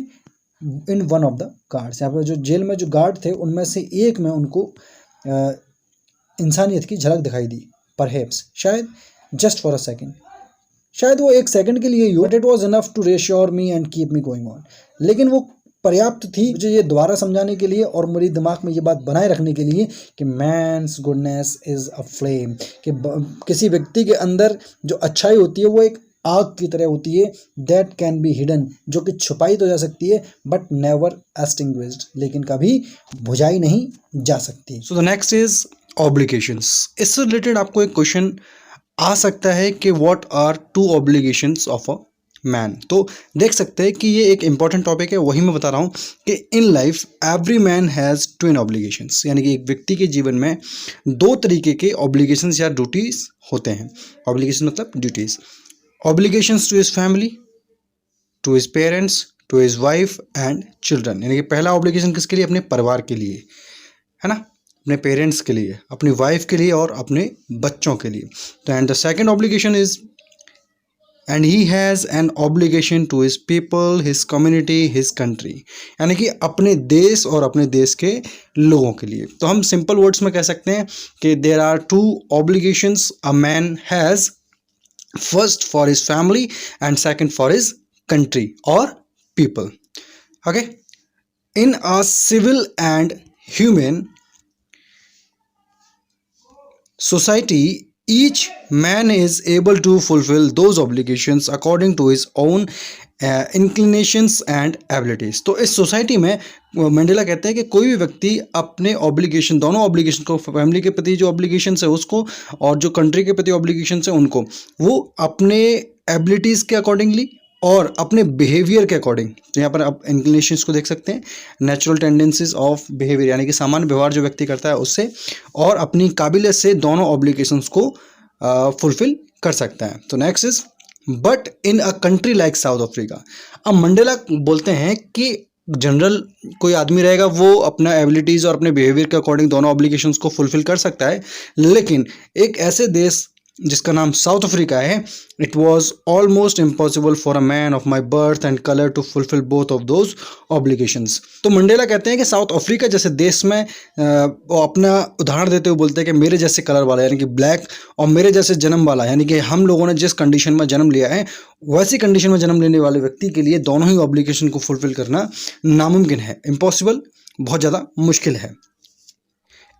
in one of the guards. यहाँ पर जो जेल में जो गार्ड थे उनमें से एक में उनको इंसानियत की झलक दिखाई दी। परहैप्स, शायद जस्ट फॉर अ सेकेंड, शायद वो एक सेकंड के लिए ही हो, but it was enough to reassure me and keep me going on, लेकिन वो पर्याप्त थी मुझे ये दोबारा समझाने के लिए और मेरे दिमाग में ये बात बनाए रखने के लिए कि man's goodness is a flame, कि किसी व्यक्ति के अंदर जो अच्छाई होती है वो एक आग की तरह होती है, दैट कैन बी हिडन, जो कि छुपाई तो जा सकती है बट नेवर एक्सटिंग्विश्ड, लेकिन कभी बुझाई नहीं जा सकती। So the next is obligations. इससे रिलेटेड आपको एक क्वेश्चन आ सकता है कि what are two obligations of a man. तो देख सकते हैं कि ये एक इंपॉर्टेंट टॉपिक है, वही मैं बता रहा हूँ कि in life every man has twin obligations, यानी कि एक व्यक्ति के जीवन में दो तरीके के ऑब्लिगेशंस या ड्यूटीज होते हैं। ऑब्लिगेशन मतलब duties. Obligations to his family, to his parents, to his wife and children, यानी कि पहला ऑब्लिगेशन किसके लिए, अपने परिवार के लिए, है ना, अपने पेरेंट्स के लिए, अपनी वाइफ के लिए और अपने बच्चों के लिए। तो and the second obligation is and he has an obligation to his people, his community, his country, यानी कि अपने देश और अपने देश के लोगों के लिए। तो हम सिंपल वर्ड्स में कह सकते हैं कि there are two obligations a man has, first for his family and second for his country और people. Okay, in a civil and human society, each man is able to fulfill those obligations according to his own inclinations and abilities। तो इस society में Mandela कहते हैं कि कोई भी व्यक्ति अपने ऑब्लिगेशन, दोनों ऑब्लिगेशन को, फैमिली के प्रति जो ऑब्लिगेशन है उसको और जो कंट्री के प्रति ऑब्लिगेशन है उनको, वो अपने एबिलिटीज़ के अकॉर्डिंगली और अपने बिहेवियर के अकॉर्डिंग, तो यहाँ पर आप इंक्लिनेशंस को देख सकते हैं, नेचुरल टेंडेंसीज ऑफ बिहेवियर, यानी कि सामान्य व्यवहार जो व्यक्ति करता है उससे, और अपनी काबिलियत से दोनों ऑब्लिगेशंस को फुलफिल कर सकता है। तो next is but in a country like south Africa. अब मंडेला बोलते हैं कि जनरल कोई आदमी रहेगा वो अपना एबिलिटीज़ और अपने बिहेवियर के अकॉर्डिंग दोनों ऑब्लिगेशंस को फुलफिल कर सकता है, लेकिन एक ऐसे देश जिसका नाम साउथ अफ्रीका है, it was almost impossible for a man of my birth and colour to fulfil both of those obligations. तो मंडेला कहते हैं कि साउथ अफ्रीका जैसे देश में वो अपना उदाहरण देते हुए बोलते हैं कि मेरे जैसे कलर वाला यानी कि ब्लैक और मेरे जैसे जन्म वाला यानी कि हम लोगों ने जिस कंडीशन में जन्म लिया है वैसी कंडीशन में जन्म लेने वाले व्यक्ति के लिए दोनों ही ऑब्लिगेशन को फुलफिल करना नामुमकिन है, इम्पॉसिबल, बहुत ज़्यादा मुश्किल है।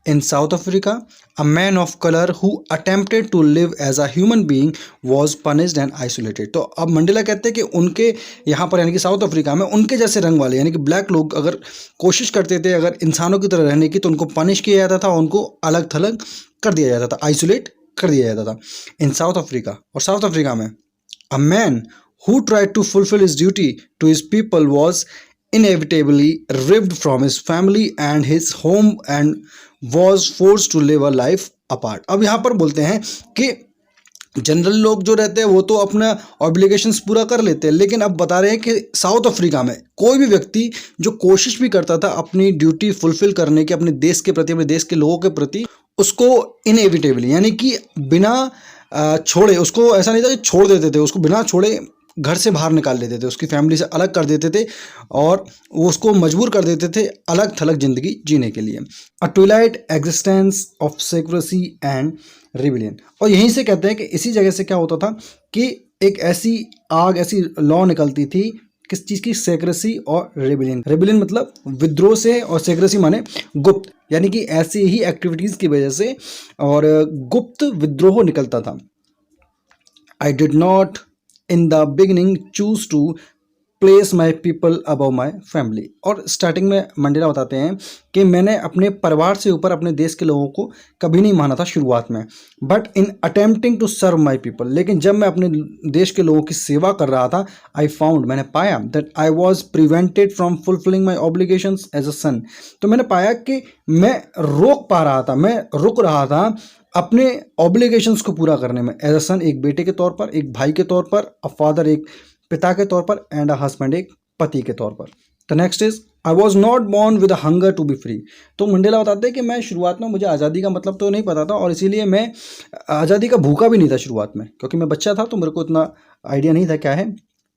In South Africa, a man of color who attempted to live as a human being was punished and isolated। तो अब मंडेला कहते हैं कि उनके यहाँ पर यानी कि साउथ अफ्रीका में उनके जैसे रंग वाले यानी कि ब्लैक लोग अगर कोशिश करते थे अगर इंसानों की तरह रहने की तो उनको पनिश किया जाता था, उनको अलग थलग कर दिया जाता था, आइसोलेट कर दिया जाता था। इन साउथ अफ्रीका, और साउथ अफ्रीका में a man who tried to fulfill his duty to his people was inevitably ripped from his family and his home and was forced to live a life apart। अब यहाँ पर बोलते हैं कि general लोग जो रहते हैं वो तो अपना ऑब्लिगेशंस पूरा कर लेते हैं, लेकिन अब बता रहे हैं कि साउथ अफ्रीका में कोई भी व्यक्ति जो कोशिश भी करता था अपनी ड्यूटी फुलफिल करने की अपने देश के प्रति, अपने देश के लोगों के प्रति, उसको इनएविटेबली यानी कि बिना छोड़े, उसको ऐसा नहीं था कि छोड़ देते थे, उसको बिना छोड़े घर से बाहर निकाल देते थे, उसकी फैमिली से अलग कर देते थे और वो उसको मजबूर कर देते थे अलग थलग ज़िंदगी जीने के लिए। A twilight existence of secrecy and rebellion. और यहीं से कहते हैं कि इसी जगह से क्या होता था कि एक ऐसी आग, ऐसी लॉ निकलती थी किस चीज़ की, सेक्रेसी और रेबिलियन। रेबिलियन मतलब विद्रोह से और सेक्रेसी माने गुप्त, यानी कि ऐसी ही एक्टिविटीज़ की वजह से और गुप्त विद्रोह निकलता था। I did not in the beginning choose to place my people above my family। और स्टार्टिंग में मंडेला बताते हैं कि मैंने अपने परिवार से ऊपर अपने देश के लोगों को कभी नहीं माना था शुरुआत में, but in attempting to serve my people, लेकिन जब मैं अपने देश के लोगों की सेवा कर रहा था, आई फाउंड, मैंने पाया that I was prevented from fulfilling my obligations as a son. तो मैंने पाया कि मैं रोक पा रहा था, मैं रुक रहा था अपने ऑब्लिगेशंस को पूरा करने में, एज अ सन एक बेटे के तौर पर, एक भाई के तौर पर, अ फादर एक पिता के तौर पर, एंड अ हस्बैंड एक पति के तौर पर। The next is I was not born with a hunger to be free. तो मंडेला बताते हैं कि मैं शुरुआत में, मुझे आज़ादी का मतलब तो नहीं पता था और इसीलिए मैं आज़ादी का भूखा भी नहीं था शुरुआत में, क्योंकि मैं बच्चा था तो मेरे को इतना आइडिया नहीं था क्या है।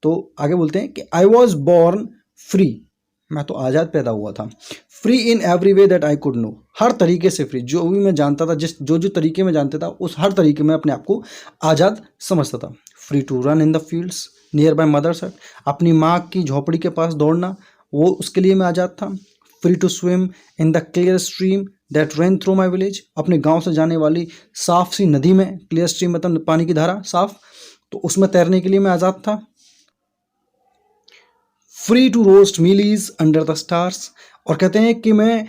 तो आगे बोलते हैं कि आई वॉज बॉर्न फ्री, मैं तो आज़ाद पैदा हुआ था। Free in every way that I could know, हर तरीके से फ्री, जो भी मैं जानता था, जिस जो जो तरीके में जानता था उस हर तरीके में अपने आप को आज़ाद समझता था। Free to run in the fields near by mother's hut, अपनी माँ की झोपड़ी के पास दौड़ना, वो उसके लिए मैं आज़ाद था। Free to swim in the clear stream that run through my village, अपने गाँव से जाने वाली साफ सी नदी में, क्लियर स्ट्रीम मतलब पानी की धारा साफ, तो उसमें तैरने के लिए मैं आज़ाद था। Free to roast mealies under the stars, और कहते हैं कि मैं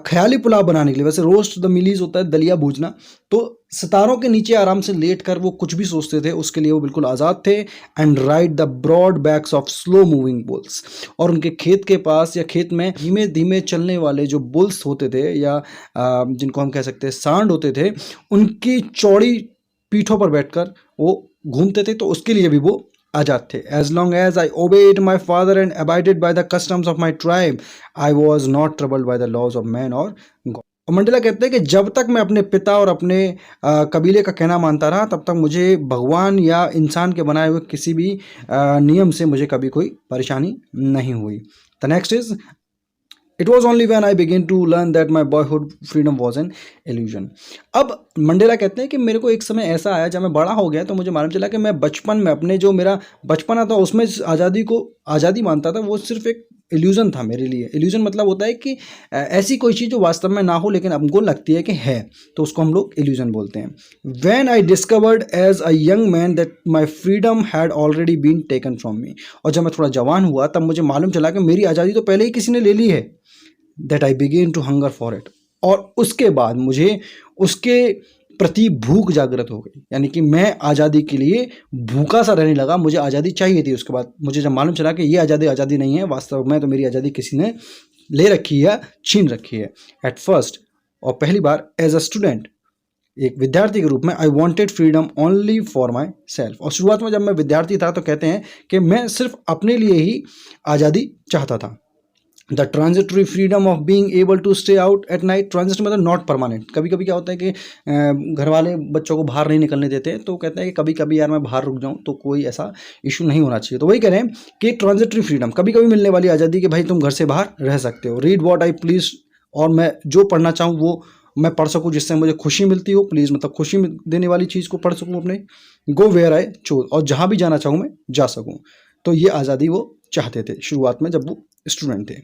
ख्याली पुलाव बनाने के लिए, वैसे रोस्ट द मीलीज होता है दलिया भूजना, तो सितारों के नीचे आराम से लेट कर वो कुछ भी सोचते थे, उसके लिए वो बिल्कुल आज़ाद थे। And ride the broad backs of slow moving bulls, और उनके खेत के पास या खेत में धीमे धीमे चलने वाले जो बुल्स होते थे या जिनको हम कह सकते हैं सांड होते थे, उनकी चौड़ी पीठों पर बैठकर वो घूमते थे, तो उसके लिए भी वो आज़ाद थे। As long as I obeyed my father and abided by the customs of my tribe I was not troubled by the laws of man or God. और मंडेला कहते हैं कि जब तक मैं अपने पिता और अपने कबीले का कहना मानता रहा, तब तक मुझे भगवान या इंसान के बनाए हुए किसी भी नियम से मुझे कभी कोई परेशानी नहीं हुई। The next is it was only when I began to learn that my boyhood freedom was an illusion. अब मंडेला कहते हैं कि मेरे को एक समय ऐसा आया जब मैं बड़ा हो गया तो मुझे मालूम चला कि मैं बचपन में, अपने जो मेरा बचपना था उसमें आज़ादी को आज़ादी मानता था, वो सिर्फ एक इल्यूजन था मेरे लिए। इल्यूजन मतलब होता है कि ऐसी कोई चीज़ जो वास्तव में ना हो लेकिन हमको लगती है कि है, तो उसको हम लोग इल्यूजन बोलते हैं। When I discovered as a young man that my freedom had already been taken from me, और जब मैं थोड़ा जवान हुआ तब मुझे मालूम चला कि मेरी आज़ादी तो पहले ही किसी ने ले ली है। That I began to hunger for it, और उसके बाद मुझे उसके प्रति भूख जागृत हो गई, यानी कि मैं आज़ादी के लिए भूखा सा रहने लगा, मुझे आज़ादी चाहिए थी। उसके बाद मुझे जब मालूम चला कि ये आज़ादी आज़ादी नहीं है, वास्तव में तो मेरी आज़ादी किसी ने ले रखी है, छीन रखी है। एट फर्स्ट, और पहली बार एज अ स्टूडेंट, एक विद्यार्थी के रूप में, I wanted freedom only for my self. और शुरुआत में जब मैं विद्यार्थी था तो कहते हैं कि मैं सिर्फ अपने लिए ही आज़ादी चाहता था। The transitory freedom of being able to stay out at night. Transit मतलब नॉट परमानेंट। कभी कभी क्या होता है कि घर वाले बच्चों को बाहर नहीं निकलने देते हैं, तो कहते हैं कि कभी कभी यार मैं बाहर रुक जाऊं, तो कोई ऐसा इशू नहीं होना चाहिए। तो वही कह रहे हैं कि ट्रांजिटरी फ्रीडम, कभी कभी मिलने वाली आज़ादी कि भाई तुम घर से बाहर रह सकते हो। रीड वॉट आई प्लीज, और मैं जो पढ़ना चाहूँ वो मैं पढ़ सकूँ, जिससे मुझे खुशी मिलती हो। प्लीज़ मतलब खुशी देने वाली चीज़ को पढ़ सकूँ अपने। गो वेयर आई चूज, और जहाँ भी जाना चाहूँ मैं जा सकूँ। तो ये आज़ादी वो चाहते थे शुरुआत में जब वो स्टूडेंट थे।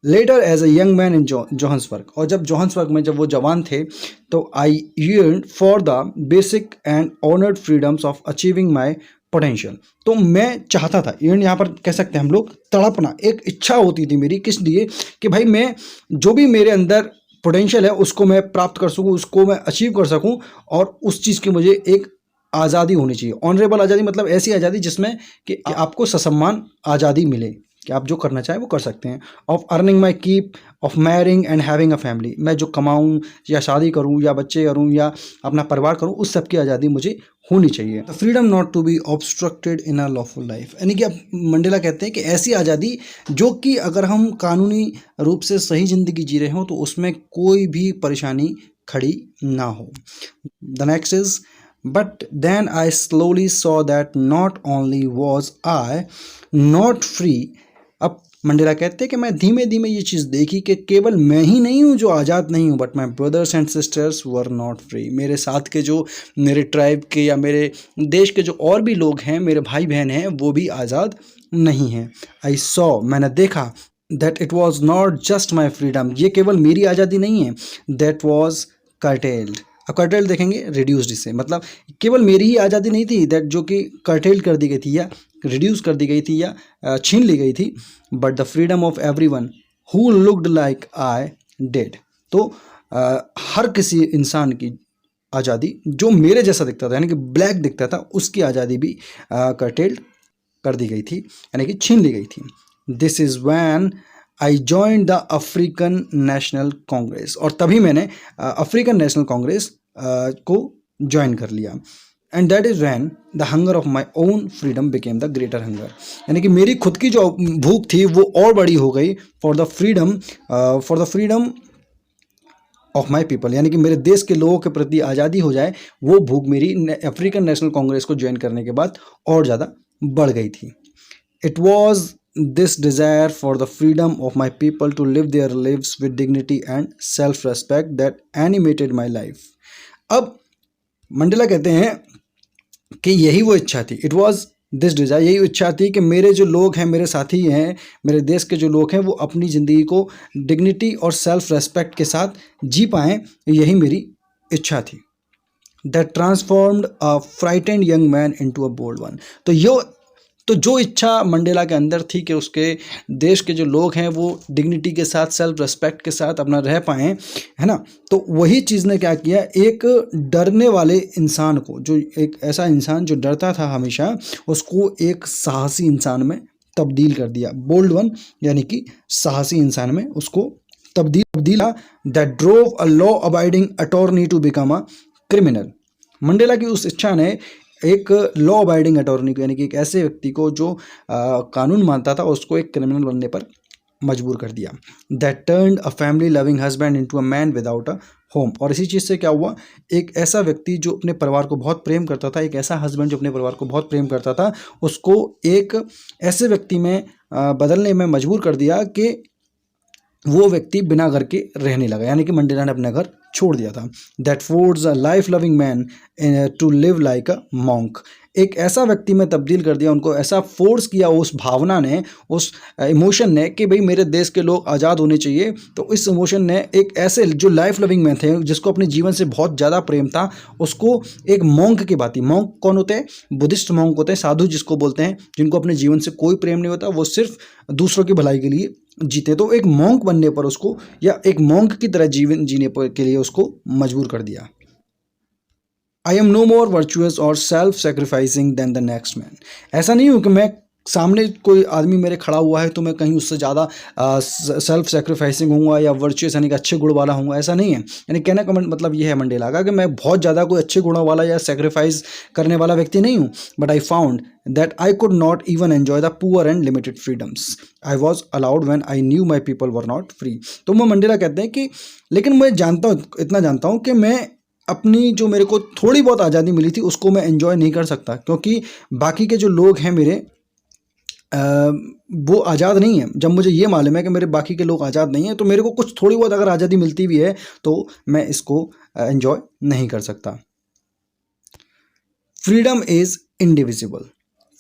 Later as a young man in Johannesburg, और जब जोहान्सबर्ग में जब वो जवान थे, तो I yearned for the basic and honoured freedoms of achieving my potential. तो मैं चाहता था, yearn यहाँ पर कह सकते हैं हम लोग तड़पना, एक इच्छा होती थी मेरी, किस लिए कि भाई मैं जो भी मेरे अंदर पोटेंशियल है उसको मैं प्राप्त कर सकूँ, उसको मैं अचीव कर सकूँ, और उस चीज़ की मुझे एक आज़ादी होनी चाहिए। ऑनरेबल आज़ादी मतलब ऐसी आज़ादी जिसमें कि आपको ससम्मान आज़ादी मिले कि आप जो करना चाहें वो कर सकते हैं। Of earning my keep, of marrying and having a family, मैं जो कमाऊँ या शादी करूँ या बच्चे करूँ या अपना परिवार करूँ, उस सब की आज़ादी मुझे होनी चाहिए। The freedom not to be obstructed in a lawful life, यानी कि अब मंडेला कहते हैं कि ऐसी आज़ादी जो कि अगर हम कानूनी रूप से सही ज़िंदगी जी रहे हों तो उसमें कोई भी परेशानी खड़ी ना हो। The next is, but then I slowly saw that not only was I not free। अब मंडेला कहते हैं कि मैं धीमे धीमे ये चीज़ देखी कि केवल मैं ही नहीं हूँ जो आज़ाद नहीं हूँ, but my brothers and sisters were not free. मेरे साथ के जो मेरे ट्राइब के या मेरे देश के जो और भी लोग हैं, मेरे भाई बहन हैं, वो भी आज़ाद नहीं हैं। आई सॉ, मैंने देखा, that it was not just my freedom, ये केवल मेरी आज़ादी नहीं है, दैट वॉज कर्टेल्ड। अब कर्टेल देखेंगे रिड्यूस्ड, इससे मतलब केवल मेरी ही आज़ादी नहीं थी दैट जो कि कर्टेल कर दी गई थी या रिड्यूस कर दी गई थी या छीन ली गई थी, but the freedom of everyone who looked like I did. तो हर किसी इंसान की आज़ादी जो मेरे जैसा दिखता था, यानी कि ब्लैक दिखता था, उसकी आज़ादी भी कर्टेल्ड कर दी गई थी, यानी कि छीन ली गई थी। This is when I join the African national Congress, और तभी मैंने अफ्रीकन नेशनल कांग्रेस को ज्वाइन कर लिया। And that is when the hunger of my own freedom became the greater hunger, यानी कि मेरी खुद की जो भूख थी वो और बड़ी हो गई for the freedom of my people, यानी कि मेरे देश के लोगों के प्रति आज़ादी हो जाए, वो भूख मेरी अफ्रीकन नेशनल कांग्रेस को ज्वाइन करने के बाद और ज़्यादा बढ़ गई थी। It was this desire for the freedom of my people to live their lives with dignity and self respect that animated my life. अब मंडेला कहते हैं कि यही वो इच्छा थी, इट वॉज दिस डिज़ायर, यही इच्छा थी कि मेरे जो लोग हैं, मेरे साथी हैं, मेरे देश के जो लोग हैं, वो अपनी ज़िंदगी को डिग्निटी और सेल्फ रेस्पेक्ट के साथ जी पाएँ, यही मेरी इच्छा थी। That transformed a frightened young man into a bold one. तो जो इच्छा मंडेला के अंदर थी कि उसके देश के जो लोग हैं वो डिग्निटी के साथ, सेल्फ रेस्पेक्ट के साथ अपना रह पाएँ, है ना, तो वही चीज़ ने क्या किया, एक डरने वाले इंसान को, जो एक ऐसा इंसान जो डरता था हमेशा, उसको एक साहसी इंसान में तब्दील कर दिया। बोल्ड वन यानी कि साहसी इंसान में उसको तब्दील। That drove a law abiding attorney to become a criminal. Mandela की उस इच्छा ने एक लॉ अबाइडिंग अटॉर्नी को, यानी कि एक ऐसे व्यक्ति को जो कानून मानता था, उसको एक क्रिमिनल बनने पर मजबूर कर दिया। That turned a family loving husband into a man without a home. और इसी चीज़ से क्या हुआ, एक ऐसा व्यक्ति जो अपने परिवार को बहुत प्रेम करता था, एक ऐसा हस्बैंड जो अपने परिवार को बहुत प्रेम करता था, उसको एक ऐसे व्यक्ति में बदलने में मजबूर कर दिया कि वो व्यक्ति बिना घर के रहने लगा, यानी कि मंडेला ने अपना घर छोड़ दिया था। That force a life loving man to live like a monk. एक ऐसा व्यक्ति में तब्दील कर दिया, उनको ऐसा फोर्स किया उस भावना ने, उस इमोशन ने कि भाई मेरे देश के लोग आज़ाद होने चाहिए। तो इस इमोशन ने एक ऐसे जो लाइफ लविंग मैन थे, जिसको अपने जीवन से बहुत ज़्यादा प्रेम था, उसको एक मॉन्क की बात। मॉन्क कौन होते हैं? बुद्धिस्ट मॉन्क होते हैं, साधु जिसको बोलते हैं, जिनको अपने जीवन से कोई प्रेम नहीं होता, वो सिर्फ दूसरों की भलाई के लिए जीते। तो एक मॉन्क बनने पर उसको, या एक मॉन्क की तरह जीवन जीने पर के लिए उसको मजबूर कर दिया। I am no more virtuous or self sacrificing than the next man. ऐसा नहीं हूँ कि मैं सामने कोई आदमी मेरे खड़ा हुआ है तो मैं कहीं उससे ज़्यादा सेल्फ सेक्रीफाइसिंग हूँगा या वर्चुअस यानी कि अच्छे गुण वाला हूँगा, ऐसा नहीं है। यानी कहने का मतलब ये है मंडेला का कि मैं बहुत ज़्यादा कोई अच्छे गुणों वाला या सेक्रीफाइस करने वाला व्यक्ति नहीं हूँ, but I found that I could not even enjoy the poor and limited freedoms I was allowed when I knew my people were not free. तो वो मंडेला कहते हैं कि लेकिन मैं जानता हूँ, इतना जानता हूँ कि मैं अपनी जो मेरे को थोड़ी बहुत आज़ादी मिली थी उसको मैं एंजॉय नहीं कर सकता, क्योंकि बाकी के जो लोग हैं मेरे वो आज़ाद नहीं है। जब मुझे ये मालूम है कि मेरे बाकी के लोग आज़ाद नहीं हैं तो मेरे को कुछ थोड़ी बहुत अगर आज़ादी मिलती भी है तो मैं इसको एंजॉय नहीं कर सकता। Freedom is indivisible.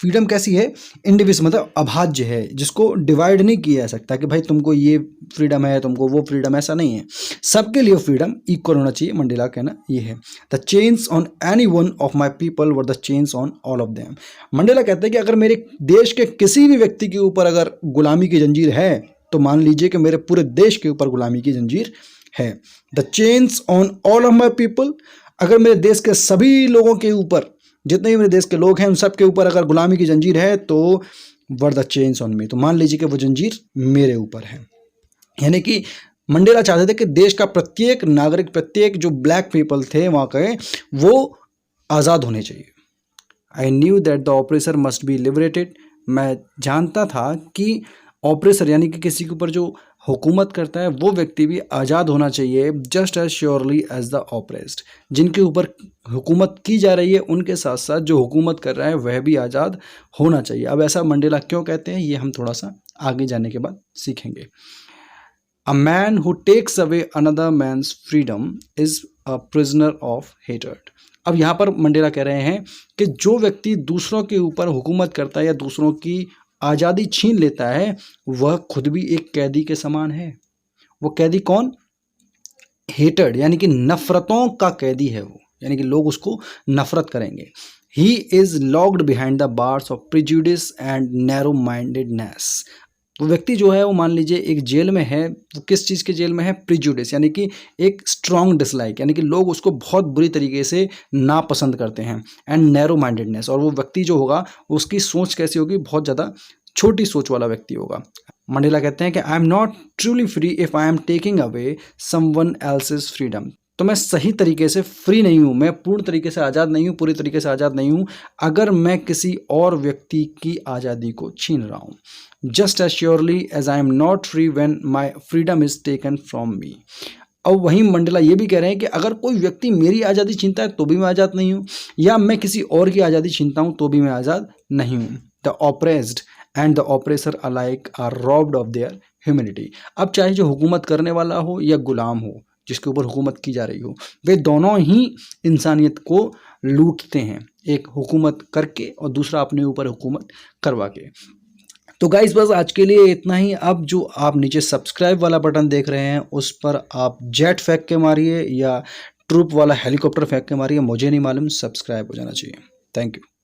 फ्रीडम कैसी है? इंडिविजिबल मतलब अभाज्य है, जिसको डिवाइड नहीं किया जा सकता कि भाई तुमको ये फ्रीडम है, तुमको वो फ्रीडम, ऐसा नहीं है। सबके लिए फ्रीडम इक्वल होना चाहिए, मंडेला कहना ये है। The chains on any one of my people were the chains on all of them. Mandela कहते हैं कि अगर मेरे देश के किसी भी व्यक्ति के ऊपर अगर गुलामी की जंजीर है तो मान लीजिए कि मेरे पूरे देश के ऊपर गुलामी की जंजीर है। The chains on all of my people, अगर मेरे देश के सभी लोगों के ऊपर, जितने भी मेरे देश के लोग हैं उन सब के ऊपर अगर गुलामी की जंजीर है तो were the chains on me, तो मान लीजिए कि वो जंजीर मेरे ऊपर है। यानी कि मंडेला चाहते थे कि देश का प्रत्येक नागरिक, प्रत्येक जो ब्लैक पीपल थे वहाँ के, वो आज़ाद होने चाहिए। I knew that the oppressor must be liberated. मैं जानता था कि ऑपरेसर यानी कि किसी के ऊपर जो हुकूमत करता है वो व्यक्ति भी आज़ाद होना चाहिए, just as surely as the oppressed. जिनके ऊपर हुकूमत की जा रही है उनके साथ साथ जो हुकूमत कर रहा है वह भी आज़ाद होना चाहिए। अब ऐसा मंडेला क्यों कहते हैं ये हम थोड़ा सा आगे जाने के बाद सीखेंगे। A man who takes away another man's freedom is a prisoner of hatred. अब यहाँ पर मंडेला कह रहे हैं कि जो व्यक्ति दूसरों के ऊपर हुकूमत करता है या दूसरों की आज़ादी छीन लेता है वह खुद भी एक कैदी के समान है। वो कैदी कौन? हेटर्ड यानी कि नफरतों का कैदी है वो, यानी कि लोग उसको नफरत करेंगे। He is locked behind the bars of prejudice and narrow mindedness. वो व्यक्ति जो है वो मान लीजिए एक जेल में है, वो किस चीज़ के जेल में है? प्रिजुडिस यानी कि एक स्ट्रॉन्ग डिसलाइक, यानी कि लोग उसको बहुत बुरी तरीके से नापसंद करते हैं। एंड नैरो माइंडेडनेस, और वो व्यक्ति जो होगा उसकी सोच कैसी होगी? बहुत ज़्यादा छोटी सोच वाला व्यक्ति होगा। मंडेला कहते हैं कि आई am not truly free if I am taking away someone else's freedom. तो मैं सही तरीके से फ्री नहीं हूँ, मैं पूर्ण तरीके से आज़ाद नहीं हूँ, पूरी तरीके से आज़ाद नहीं हूँ अगर मैं किसी और व्यक्ति की आज़ादी को छीन रहा हूँ। Just as surely as I am not free when my freedom is taken from me. और वहीं मंडेला ये भी कह रहे हैं कि अगर कोई व्यक्ति मेरी आज़ादी छीनता है तो भी मैं आज़ाद नहीं हूँ, या मैं किसी और की आज़ादी छीनता हूँ तो भी मैं आज़ाद नहीं हूँ। The oppressed and the oppressor alike are robbed of their humanity. अब चाहे जो हुकूमत करने वाला हो या गुलाम हो, जिसके ऊपर हुकूमत की जा रही हो, वे दोनों ही इंसानियत को लूटते हैं, एक हुकूमत करके और दूसरा अपने ऊपर हुकूमत करवा के। तो गाइस बस आज के लिए इतना ही। अब जो आप नीचे सब्सक्राइब वाला बटन देख रहे हैं उस पर आप जेट फेंक के मारिए या ट्रूप वाला हेलीकॉप्टर फेंक के मारिए, मुझे नहीं मालूम, सब्सक्राइब हो जाना चाहिए। Thank you.